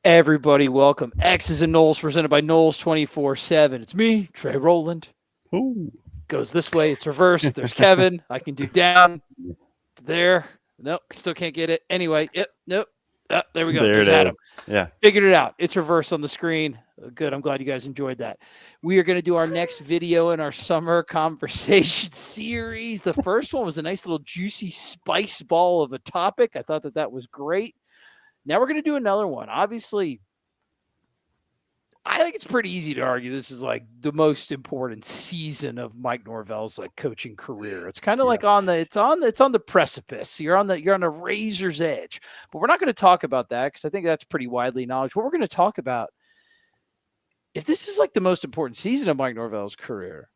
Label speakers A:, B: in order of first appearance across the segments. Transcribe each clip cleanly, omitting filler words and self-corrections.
A: Everybody, welcome. X's and Knowles presented by Knowles 24/7. It's me, Trey Rowland.
B: Ooh.
A: Goes this way, it's reversed. There's Kevin. I can do down, there. Nope, still can't get it. Anyway, yep, nope. There we go.
B: There
A: There's
B: it
A: Adam.
B: is. Yeah.
A: Figured it out. It's reversed on the screen. Good. I'm glad you guys enjoyed that. We are going to do our next video in our summer conversation series. The first one was a nice little juicy spice ball of a topic. I thought that was great. Now we're going to do another one. Obviously, I think it's pretty easy to argue this is like the most important season of Mike Norvell's like coaching career. It's kind of like it's on the precipice. You're on the razor's edge. But we're not going to talk about that because I think that's pretty widely acknowledged. What we're going to talk about, if this is like the most important season of Mike Norvell's career,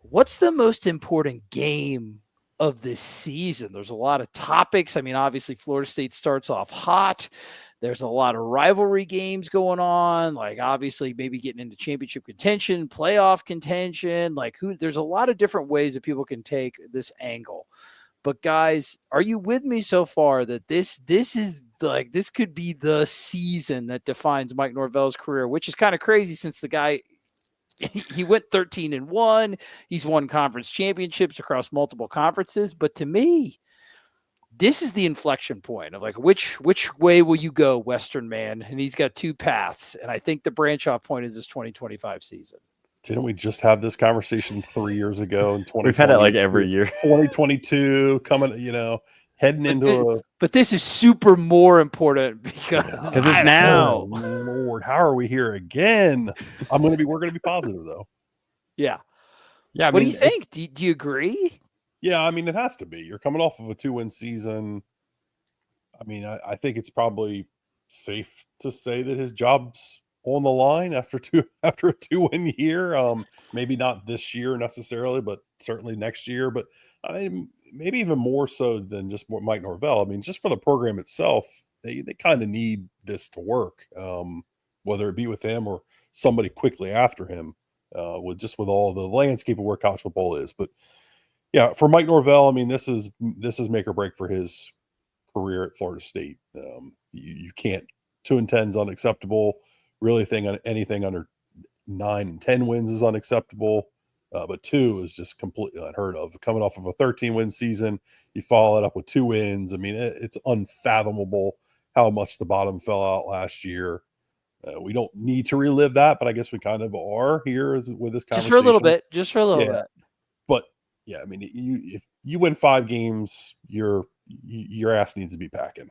A: what's the most important game of this season? There's a lot of topics. I mean, obviously Florida State starts off hot. There's a lot of rivalry games going on, like obviously maybe getting into championship contention, playoff contention, there's a lot of different ways that people can take this angle. But guys, are you with me so far that this is like, this could be the season that defines Mike Norvell's career, which is kind of crazy since the guy, he went 13-1. He's won conference championships across multiple conferences. But to me, this is the inflection point of like, which way will you go, Western man? And he's got two paths. And I think the branch off point is this 2025 season.
B: Didn't we just have this conversation 3 years ago in 2020?
C: We've had it like every year.
B: 2022 coming, heading
A: but this is super more important because
C: it's now.
B: Oh, Lord, how are we here again? We're going to be positive though.
A: Yeah.
C: Yeah.
A: What do you think? Do you agree?
B: Yeah, I mean, it has to be. You're coming off of a 2-win season. I mean, I think it's probably safe to say that his job's on the line after a 2-win year. Maybe not this year necessarily, but certainly next year. But I mean, maybe even more so than just Mike Norvell. I mean, just for the program itself, they kind of need this to work, whether it be with him or somebody quickly after him, with all the landscape of where college football is. But yeah, for Mike Norvell, I mean, this is make or break for his career at Florida State. You can't. 2-10 is unacceptable. Really, anything under 9 and 10 wins is unacceptable. But 2 is just completely unheard of. Coming off of a 13-win season, you follow it up with 2 wins. I mean, it's unfathomable how much the bottom fell out last year. We don't need to relive that, but I guess we kind of are here with this conversation.
A: Just for a little bit. Bit.
B: But yeah, I mean, if you win 5 games, your ass needs to be packing.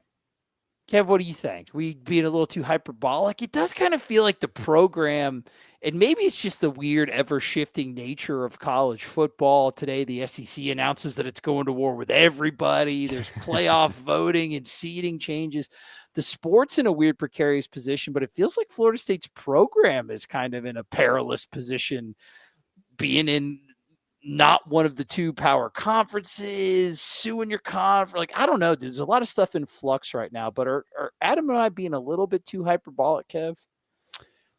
A: Kev, what do you think? We being a little too hyperbolic? It does kind of feel like the program, and maybe it's just the weird ever-shifting nature of college football. Today, the SEC announces that it's going to war with everybody. There's playoff voting and seeding changes. The sport's in a weird precarious position, but it feels like Florida State's program is kind of in a perilous position, being in not one of the 2 power conferences, suing your conference. Like, I don't know. There's a lot of stuff in flux right now, but are Adam and I being a little bit too hyperbolic, Kev?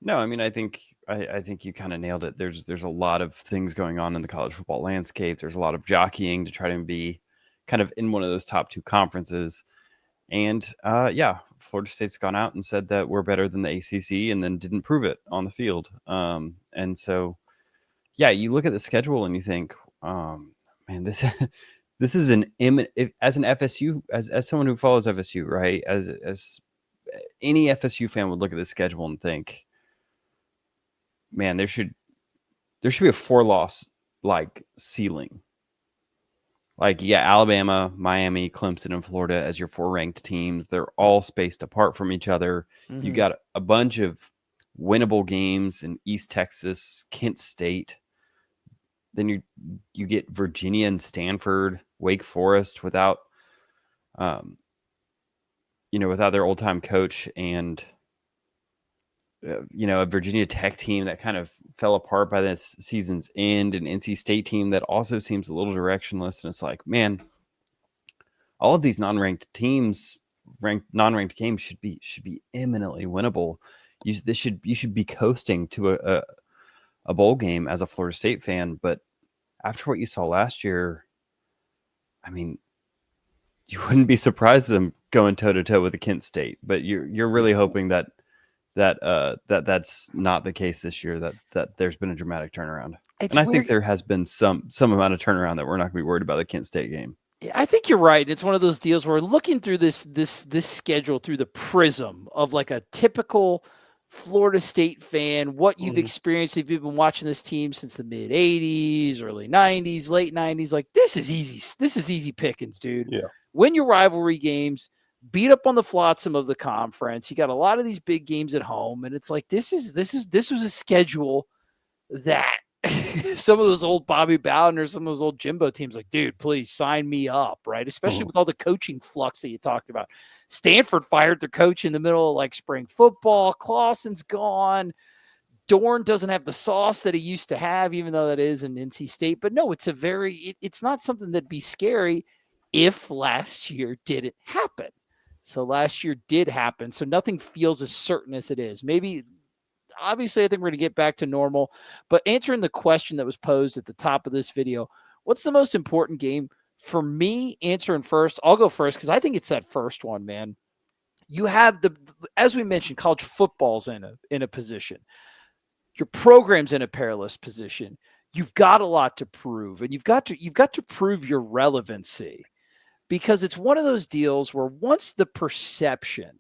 C: No, I mean, I think you kind of nailed it. There's a lot of things going on in the college football landscape. There's a lot of jockeying to try to be kind of in one of those top 2 conferences. And Florida State's gone out and said that we're better than the ACC and then didn't prove it on the field. And so, yeah, you look at the schedule and you think, man, this is as an FSU, as someone who follows FSU, right? As any FSU fan would look at the schedule and think, man, there should be a 4-loss like ceiling. Like, yeah, Alabama, Miami, Clemson, and Florida as your 4 ranked teams. They're all spaced apart from each other. Mm-hmm. You got a bunch of winnable games in East Texas, Kent State. Then you get Virginia and Stanford, Wake Forest without their old-time coach, and a Virginia Tech team that kind of fell apart by this season's end, an NC State team that also seems a little directionless. And it's like, man, all of these non-ranked games should be eminently winnable. You should be coasting to a bowl game as a Florida State fan. But after what you saw last year, I mean, you wouldn't be surprised them going toe to toe with the Kent State, but you're really hoping that that's not the case this year. That there's been a dramatic turnaround,
A: It's
C: and I
A: weird.
C: think there has been some amount of turnaround that we're not going to be worried about the Kent State game.
A: I think you're right. It's one of those deals where we're looking through this schedule through the prism of like a typical Florida State fan, what you've experienced if you've been watching this team since the mid 80s, early 90s, late 90s. Like, this is easy. This is easy pickings, dude.
B: Yeah.
A: Win your rivalry games, beat up on the flotsam of the conference. You got a lot of these big games at home, and it's like this was a schedule that some of those old Bobby Bowden or some of those old Jimbo teams, like, dude, please sign me up, right? Especially with all the coaching flux that you talked about. Stanford fired their coach in the middle of like spring football. Clausen's gone. Dorn doesn't have the sauce that he used to have, even though that is an NC State. But no, it's not something that'd be scary if last year didn't happen. So last year did happen. So nothing feels as certain as it is. Maybe, obviously, I think we're going to get back to normal. But answering the question that was posed at the top of this video, what's the most important game? For me, answering first, I'll go first because I think it's that first one, man. You have as we mentioned, college football's in a position. Your program's in a perilous position. You've got a lot to prove, and you've got to prove your relevancy, because it's one of those deals where once the perception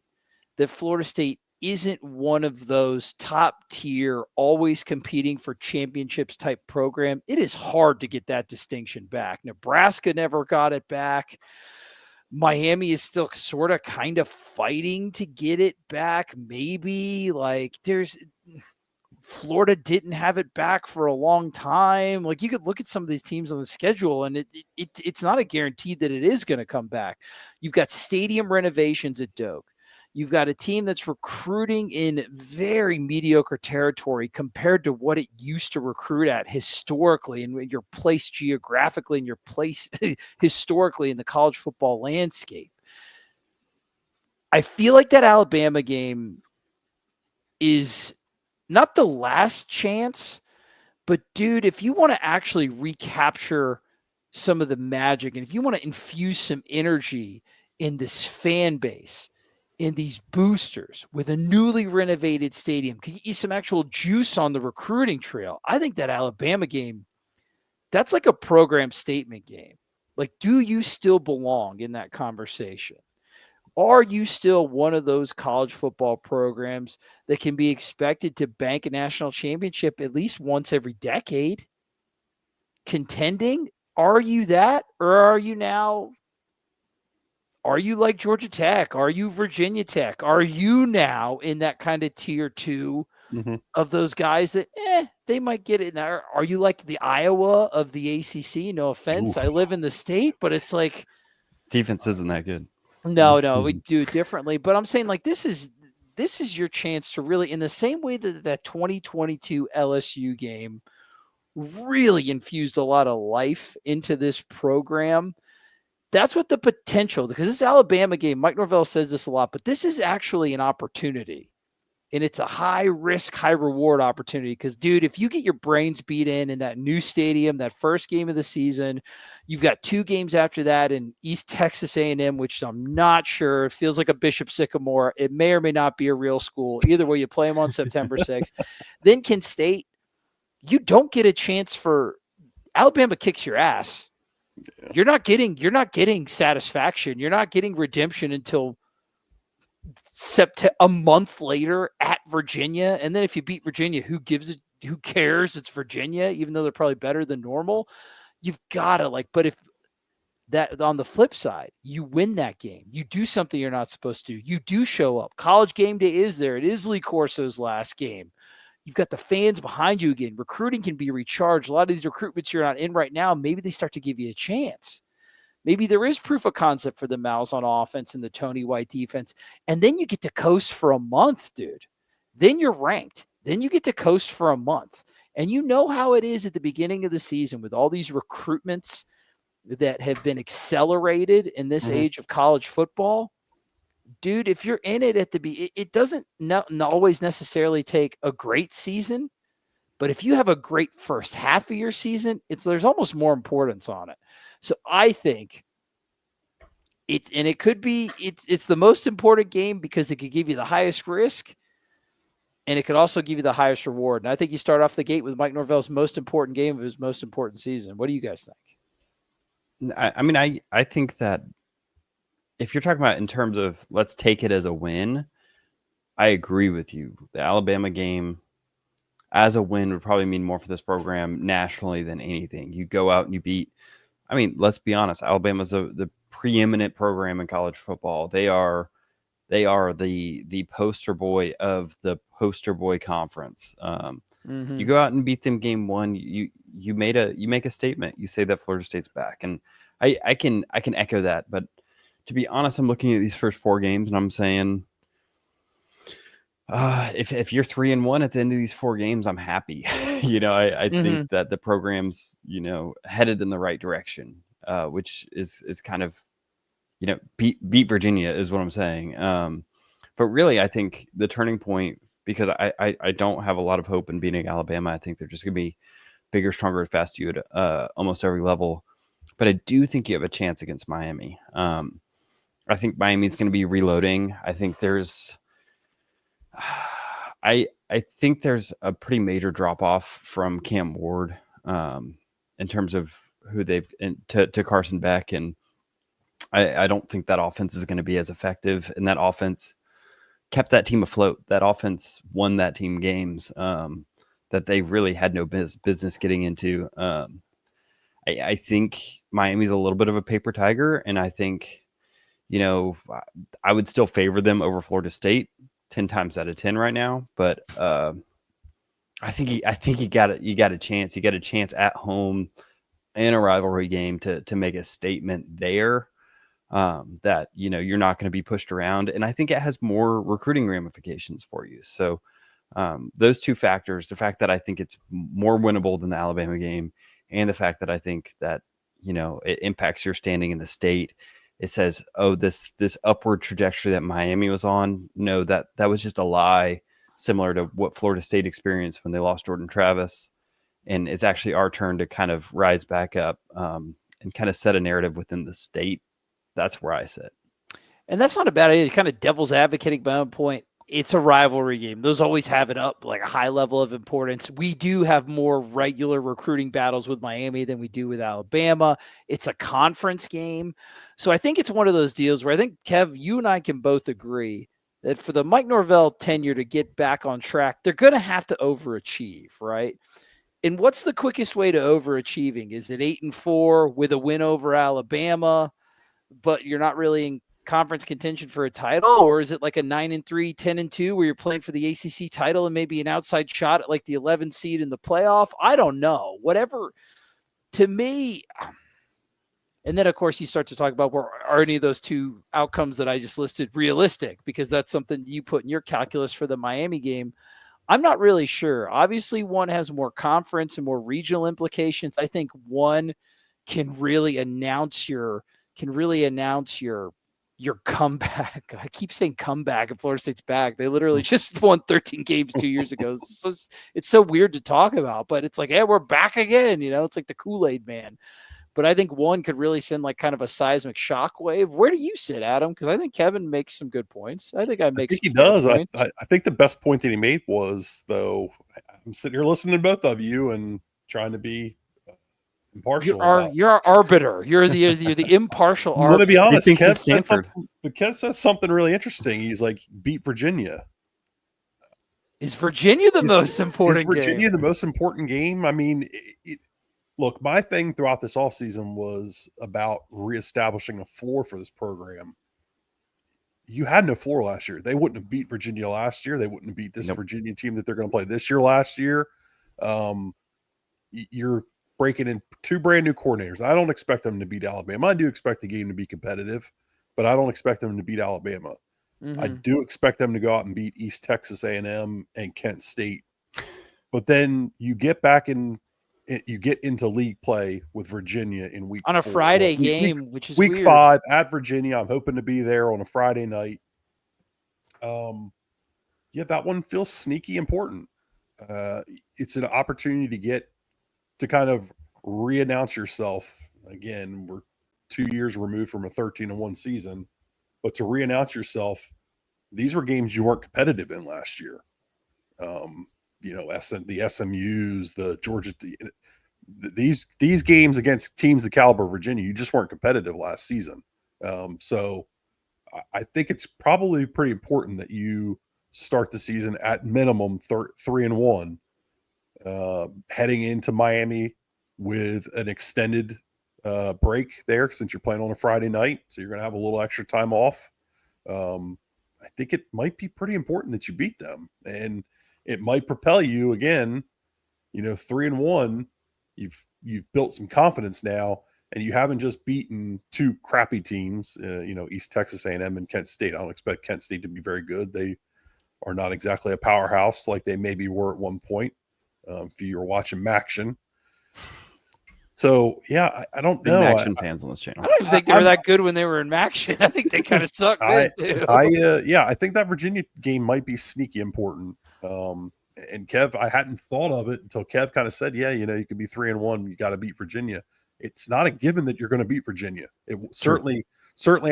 A: that Florida State isn't one of those top tier, always competing for championships type program, it is hard to get that distinction back. Nebraska never got it back. Miami is still sort of kind of fighting to get it back. Maybe like Florida didn't have it back for a long time. Like, you could look at some of these teams on the schedule, and it's not a guarantee that it is going to come back. You've got stadium renovations at Doak. You've got a team that's recruiting in very mediocre territory compared to what it used to recruit at historically, and your place geographically and your place historically in the college football landscape. I feel like that Alabama game is not the last chance, but dude, if you want to actually recapture some of the magic, and if you want to infuse some energy in this fan base, in these boosters with a newly renovated stadium, can get you some actual juice on the recruiting trail, I think that Alabama game, that's like a program statement game. Like, do you still belong in that conversation? Are you still one of those college football programs that can be expected to bank a national championship at least once every decade? Contending? Are you that? Or are you like Georgia Tech? Are you Virginia Tech? Are you now in that kind of tier 2 of those guys that they might get it? Now, are you like the Iowa of the ACC? No offense. I live in the state, but it's like
C: defense isn't that good.
A: No, we do it differently. But I'm saying, like, this is your chance to really, in the same way that 2022 LSU game really infused a lot of life into this program. That's what the potential, because this Alabama game, Mike Norvell says this a lot, but this is actually an opportunity. And it's a high risk, high reward opportunity. Because, dude, if you get your brains beat in that new stadium, that first game of the season, you've got 2 games after that in East Texas A&M, which I'm not sure. It feels like a Bishop Sycamore. It may or may not be a real school. Either way, you play them on September 6th. Then Kent State, you don't get a chance for Alabama kicks your ass. Yeah. You're not getting satisfaction. You're not getting redemption until a month later at Virginia. And then if you beat Virginia, who cares? It's Virginia, even though they're probably better than normal. You've got to but if that on the flip side, you win that game, you do something you're not supposed to do. You do show up. College game day is there. It is Lee Corso's last game. You've got the fans behind you again. Recruiting can be recharged. A lot of these recruitments you're not in right now, maybe they start to give you a chance. Maybe there is proof of concept for the Mouse on offense and the Tony White defense. And then you get to coast for a month, dude. Then you're ranked. Then you get to coast for a month. And you know how it is at the beginning of the season with all these recruitments that have been accelerated in this age of college football. Dude, if you're in it it doesn't always necessarily take a great season. But if you have a great first half of your season, there's almost more importance on it. So I think it's the most important game because it could give you the highest risk, and it could also give you the highest reward. And I think you start off the gate with Mike Norvell's most important game of his most important season. What do you guys think?
C: I think that if you're talking about in terms of let's take it as a win, I agree with you. The Alabama game as a win would probably mean more for this program nationally than anything. You go out and you beat, let's be honest, Alabama's the preeminent program in college football. They are the poster boy of the poster boy conference. You go out and beat them game one. You make a statement. You say that Florida State's back, and I can echo that. But to be honest, I'm looking at these first 4 games and I'm saying, if you're 3-1 at the end of these 4 games, I'm happy. I think that the program's headed in the right direction, which is kind of beat Virginia is what I'm saying. But really, I think the turning point, because I don't have a lot of hope in beating Alabama. I think they're just going to be bigger, stronger, and faster at almost every level. But I do think you have a chance against Miami. I think Miami's going to be reloading. I think there's I think there's a pretty major drop off from Cam Ward in terms of who they've to Carson Beck, and I don't think that offense is going to be as effective. And that offense kept that team afloat. That offense won that team games that they really had no business getting into. I think Miami's a little bit of a paper tiger, and I think I would still favor them over Florida State 10 times out of 10 right now. But I think you got a chance. You got a chance at home in a rivalry game to make a statement there. That you're not going to be pushed around, and I think it has more recruiting ramifications for you. So those 2 factors, the fact that I think it's more winnable than the Alabama game, and the fact that I think that it impacts your standing in the state. It says, oh, this upward trajectory that Miami was on, no, that was just a lie, similar to what Florida State experienced when they lost Jordan Travis, and it's actually our turn to kind of rise back up and kind of set a narrative within the state. That's where I sit.
A: And that's not a bad idea. Kind of devil's advocating my own point. It's a rivalry game. Those always have it up like a high level of importance. We do have more regular recruiting battles with Miami than we do with Alabama. It's a conference game. So I think it's one of those deals where I think, Kev, you and I can both agree that for the Mike Norvell tenure to get back on track, they're going to have to overachieve, right? And what's the quickest way to overachieving? Is it 8-4 with a win over Alabama, but you're not really in conference contention for a title? Or is it like a 9-3, 10-2 where you're playing for the ACC title and maybe an outside shot at like the 11 seed in the playoff? I don't know. Whatever. To me, and then of course you start to talk about, where are any of those 2 outcomes that I just listed realistic? Because that's something you put in your calculus for the Miami game. I'm not really sure. Obviously, one has more conference and more regional implications. I think one can really announce your comeback. I keep saying comeback, and Florida State's back. They literally just won 13 games 2 years ago. It's so weird to talk about, but it's like, hey, we're back again. It's like the Kool-Aid man. But I think one could really send like kind of a seismic shock wave. Where do you sit, Adam? Because I think Kevin makes some good points. I think
B: he does. I think the best point that he made was, though, I'm sitting here listening to both of you and trying to be impartial.
A: You're our arbiter. You're the impartial arbiter.
B: I'm going to be honest.
C: Kev
B: says something really interesting. He's like, beat Virginia.
A: Is Virginia the most important game?
B: Is Virginia the most important game? I mean, look, my thing throughout this offseason was about reestablishing a floor for this program. You had no floor last year. They wouldn't have beat Virginia last year. They wouldn't have beat this Virginia team that they're going to play this year last year. You're breaking in 2 brand new coordinators. I don't expect them to beat Alabama. I do expect the game to be competitive, but I don't expect them to beat Alabama. I do expect them to go out and beat East Texas A&M and Kent State. But then you get into league play with Virginia in week
A: on a
B: 4.
A: Friday game, which is
B: week
A: weird.
B: 5 at Virginia. I'm hoping to be there on a Friday night. That one feels sneaky important. It's an opportunity to kind of re-announce yourself. Again, we're 2 years removed from a 13-1 season, but to re-announce yourself, these were games you weren't competitive in last year. You know, the SMUs, the Georgia, these games against teams the caliber of Virginia, you just weren't competitive last season. So I think it's probably pretty important that you start the season at minimum 3-1, heading into Miami with an extended break there, since you're playing on a Friday night. So you're going to have a little extra time off. I think it might be pretty important that you beat them, and it might propel you again. You know, 3-1, you've built some confidence now, and you haven't just beaten two crappy teams, you know, East Texas A&M and Kent State. I don't expect Kent State to be very good. They are not exactly a powerhouse like they maybe were at one point. If you were watching Maction. So, yeah, I don't know.
C: Action fans on this channel.
A: I don't even think they were that good when they were in Maction. I think they kind of sucked.
B: I think that Virginia game might be sneaky important. And Kev, I hadn't thought of it until Kev kind of said, yeah, you know, you could be 3-1. You got to beat Virginia. It's not a given that you're going to beat Virginia. It certainly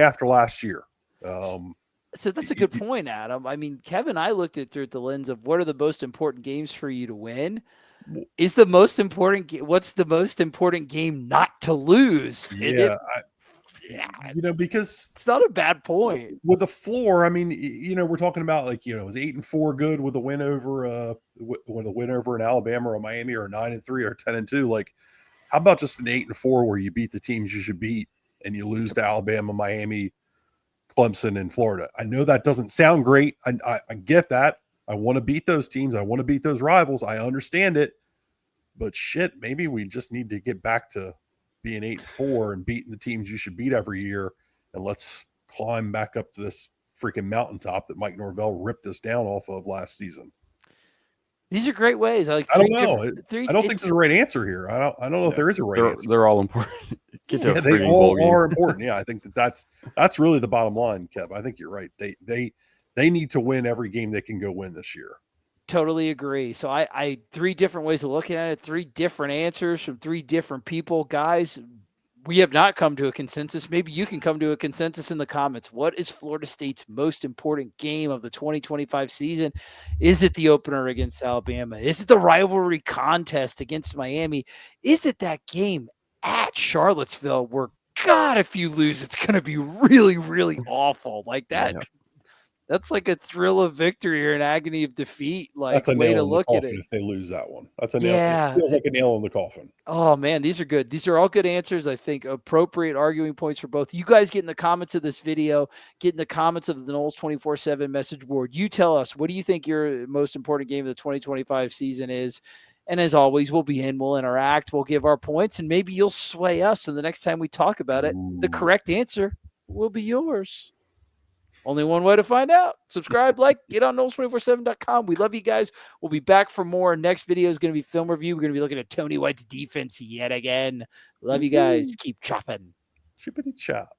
B: after last year.
A: So that's a good point, Adam. I mean, Kevin, I looked at it through the lens of what are the most important games for you to win. Is the most important what's the most important game not to lose?
B: Yeah, you know, because
A: it's not a bad point
B: with a floor. I mean, you know, we're talking about, like, you know, is 8-4 good with a win over an Alabama or a Miami, or 9-3 or 10-2? Like, how about just an 8-4 where you beat the teams you should beat and you lose to Alabama, Miami, Clemson, and Florida? I know that doesn't sound great. I get that. I want to beat those teams. I want to beat those rivals. I understand it. But shit, maybe we just need to get back to being 8-4 and beating the teams you should beat every year. And let's climb back up to this freaking mountaintop that Mike Norvell ripped us down off of last season.
A: These are great ways. I
B: don't know. I don't think there's a right answer here. I don't know if there is a right answer.
C: They're all important.
B: They all are important. Yeah, I think that's really the bottom line, Kev. I think you're right. They need to win every game they can go win this year.
A: Totally agree. So I 3 different ways of looking at it, 3 different answers from 3 different people. Guys, we have not come to a consensus. Maybe you can come to a consensus in the comments. What is Florida State's most important game of the 2025 season? Is it the opener against Alabama? Is it the rivalry contest against Miami? Is it that game at Charlottesville where, God, if you lose, it's going to be really, really awful like that? Yeah. That's like a thrill of victory or an agony of defeat. Like,
B: that's a
A: way to
B: nail in
A: look
B: the
A: at
B: coffin
A: it.
B: If they lose that one, that's a nail. It feels like a nail in the coffin.
A: Oh man, these are good. These are all good answers. I think appropriate arguing points for both. You guys get in the comments of this video, get in the comments of the Noles 24/7 message board. You tell us, what do you think your most important game of the 2025 season is? And as always, we'll be in, we'll interact, we'll give our points, and maybe you'll sway us. And the next time we talk about it, the correct answer will be yours. Only one way to find out. Subscribe, like, get on Noles247.com. We love you guys. We'll be back for more. Next video is going to be film review. We're going to be looking at Tony White's defense yet again. Love you guys. Keep chopping.
B: Chippity chop.